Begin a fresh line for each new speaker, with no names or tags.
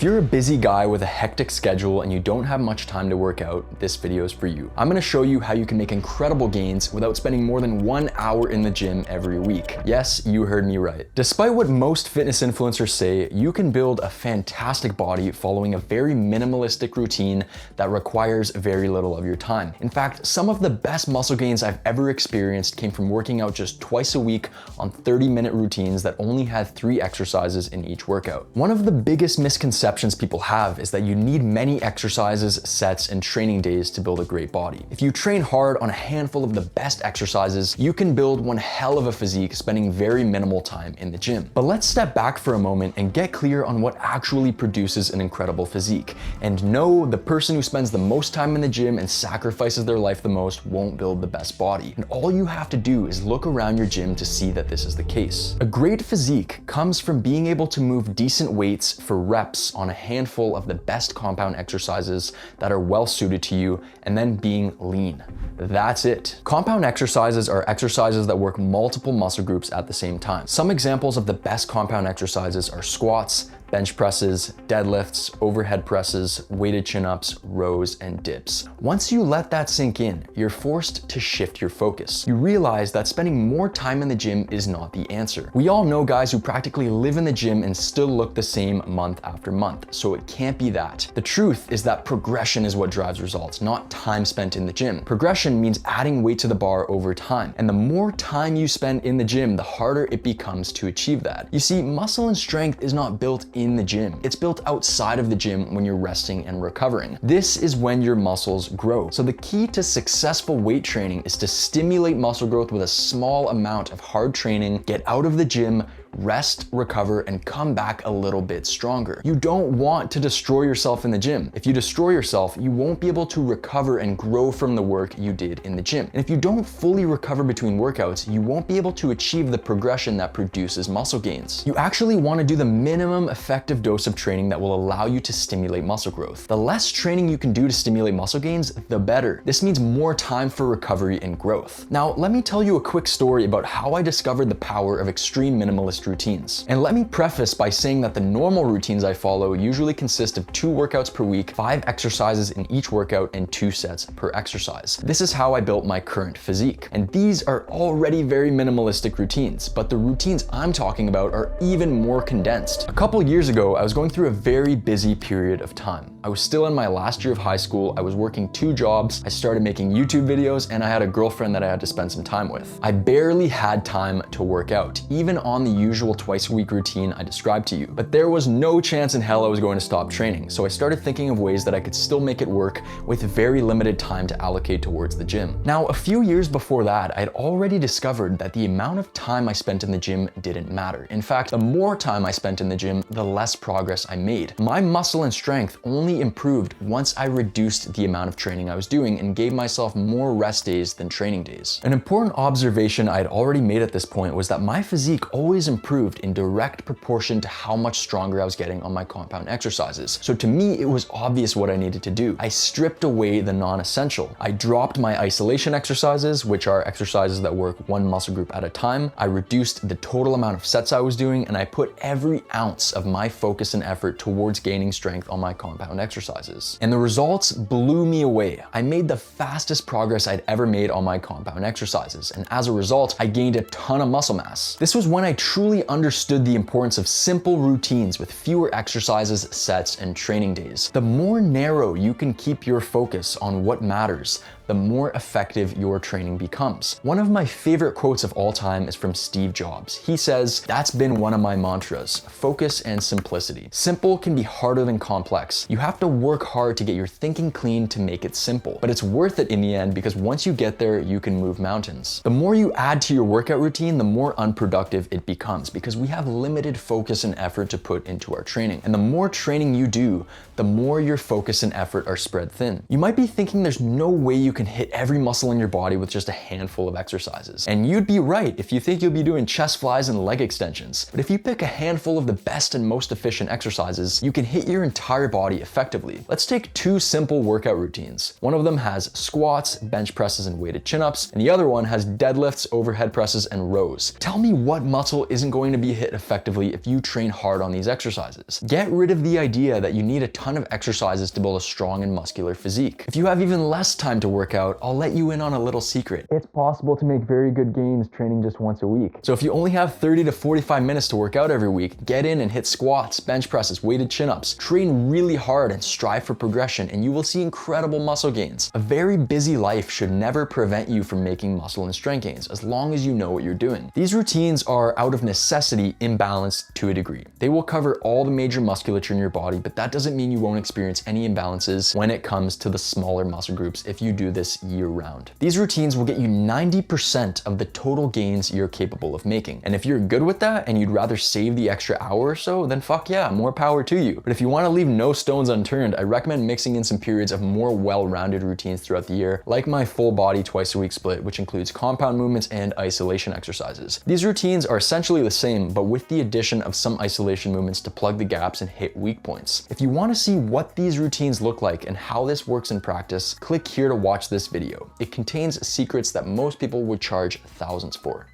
If you're a busy guy with a hectic schedule and you don't have much time to work out, this video is for you. I'm gonna show you how you can make incredible gains without spending more than 1 hour in the gym every week. Yes, you heard me right. Despite what most fitness influencers say, you can build a fantastic body following a very minimalistic routine that requires very little of your time. In fact, some of the best muscle gains I've ever experienced came from working out just twice a week on 30-minute routines that only had 3 exercises in each workout. One of the biggest misconceptions people have is that you need many exercises, sets, and training days to build a great body. If you train hard on a handful of the best exercises, you can build one hell of a physique spending very minimal time in the gym. But let's step back for a moment and get clear on what actually produces an incredible physique. And no, the person who spends the most time in the gym and sacrifices their life the most won't build the best body. And all you have to do is look around your gym to see that this is the case. A great physique comes from being able to move decent weights for reps on a handful of the best compound exercises that are well suited to you, and then being lean. That's it. Compound exercises are exercises that work multiple muscle groups at the same time. Some examples of the best compound exercises are squats, bench presses, deadlifts, overhead presses, weighted chin-ups, rows, and dips. Once you let that sink in, you're forced to shift your focus. You realize that spending more time in the gym is not the answer. We all know guys who practically live in the gym and still look the same month after month, so it can't be that. The truth is that progression is what drives results, not time spent in the gym. Progression means adding weight to the bar over time, and the more time you spend in the gym, the harder it becomes to achieve that. You see, muscle and strength is not built in the gym. It's built outside of the gym when you're resting and recovering. This is when your muscles grow. So the key to successful weight training is to stimulate muscle growth with a small amount of hard training, get out of the gym, rest, recover, and come back a little bit stronger. You don't want to destroy yourself in the gym. If you destroy yourself, you won't be able to recover and grow from the work you did in the gym. And if you don't fully recover between workouts, you won't be able to achieve the progression that produces muscle gains. You actually want to do the minimum effective dose of training that will allow you to stimulate muscle growth. The less training you can do to stimulate muscle gains, the better. This means more time for recovery and growth. Now, let me tell you a quick story about how I discovered the power of extreme minimalist routines. And let me preface by saying that the normal routines I follow usually consist of 2 workouts per week, 5 exercises in each workout, and 2 sets per exercise. This is how I built my current physique. And these are already very minimalistic routines, but the routines I'm talking about are even more condensed. A couple years ago, I was going through a very busy period of time. I was still in my last year of high school, I was working 2 jobs, I started making YouTube videos, and I had a girlfriend that I had to spend some time with. I barely had time to work out, even on the usual twice-a-week routine I described to you. But there was no chance in hell I was going to stop training, so I started thinking of ways that I could still make it work with very limited time to allocate towards the gym. Now, a few years before that, I'd already discovered that the amount of time I spent in the gym didn't matter. In fact, the more time I spent in the gym, the less progress I made. My muscle and strength only improved once I reduced the amount of training I was doing and gave myself more rest days than training days. An important observation I'd already made at this point was that my physique always improved in direct proportion to how much stronger I was getting on my compound exercises. So to me, it was obvious what I needed to do. I stripped away the non-essential. I dropped my isolation exercises, which are exercises that work one muscle group at a time. I reduced the total amount of sets I was doing, and I put every ounce of my focus and effort towards gaining strength on my compound exercises. And the results blew me away. I made the fastest progress I'd ever made on my compound exercises, and as a result, I gained a ton of muscle mass. This was when I truly understood the importance of simple routines with fewer exercises, sets, and training days. The more narrow you can keep your focus on what matters, the more effective your training becomes. One of my favorite quotes of all time is from Steve Jobs. He says, "That's been one of my mantras, focus and simplicity. Simple can be harder than complex. You have to work hard to get your thinking clean to make it simple, but it's worth it in the end because once you get there, you can move mountains." The more you add to your workout routine, the more unproductive it becomes because we have limited focus and effort to put into our training. And the more training you do, the more your focus and effort are spread thin. You might be thinking there's no way you you can hit every muscle in your body with just a handful of exercises. And you'd be right if you think you'll be doing chest flies and leg extensions. But if you pick a handful of the best and most efficient exercises, you can hit your entire body effectively. Let's take two simple workout routines. One of them has squats, bench presses, and weighted chin-ups, and the other one has deadlifts, overhead presses, and rows. Tell me what muscle isn't going to be hit effectively if you train hard on these exercises. Get rid of the idea that you need a ton of exercises to build a strong and muscular physique. If you have even less time to work out, I'll let you in on a little secret. It's possible to make very good gains training just once a week. So if you only have 30 to 45 minutes to work out every week, get in and hit squats, bench presses, weighted chin-ups. Train really hard and strive for progression, and you will see incredible muscle gains. A very busy life should never prevent you from making muscle and strength gains, as long as you know what you're doing. These routines are out of necessity imbalanced to a degree. They will cover all the major musculature in your body, but that doesn't mean you won't experience any imbalances when it comes to the smaller muscle groups if you do this year round. These routines will get you 90% of the total gains you're capable of making. And if you're good with that and you'd rather save the extra hour or so, then fuck yeah, more power to you. But if you want to leave no stones unturned, I recommend mixing in some periods of more well-rounded routines throughout the year, like my full body twice a week split, which includes compound movements and isolation exercises. These routines are essentially the same, but with the addition of some isolation movements to plug the gaps and hit weak points. If you want to see what these routines look like and how this works in practice, click here to watch this video. It contains secrets that most people would charge thousands for.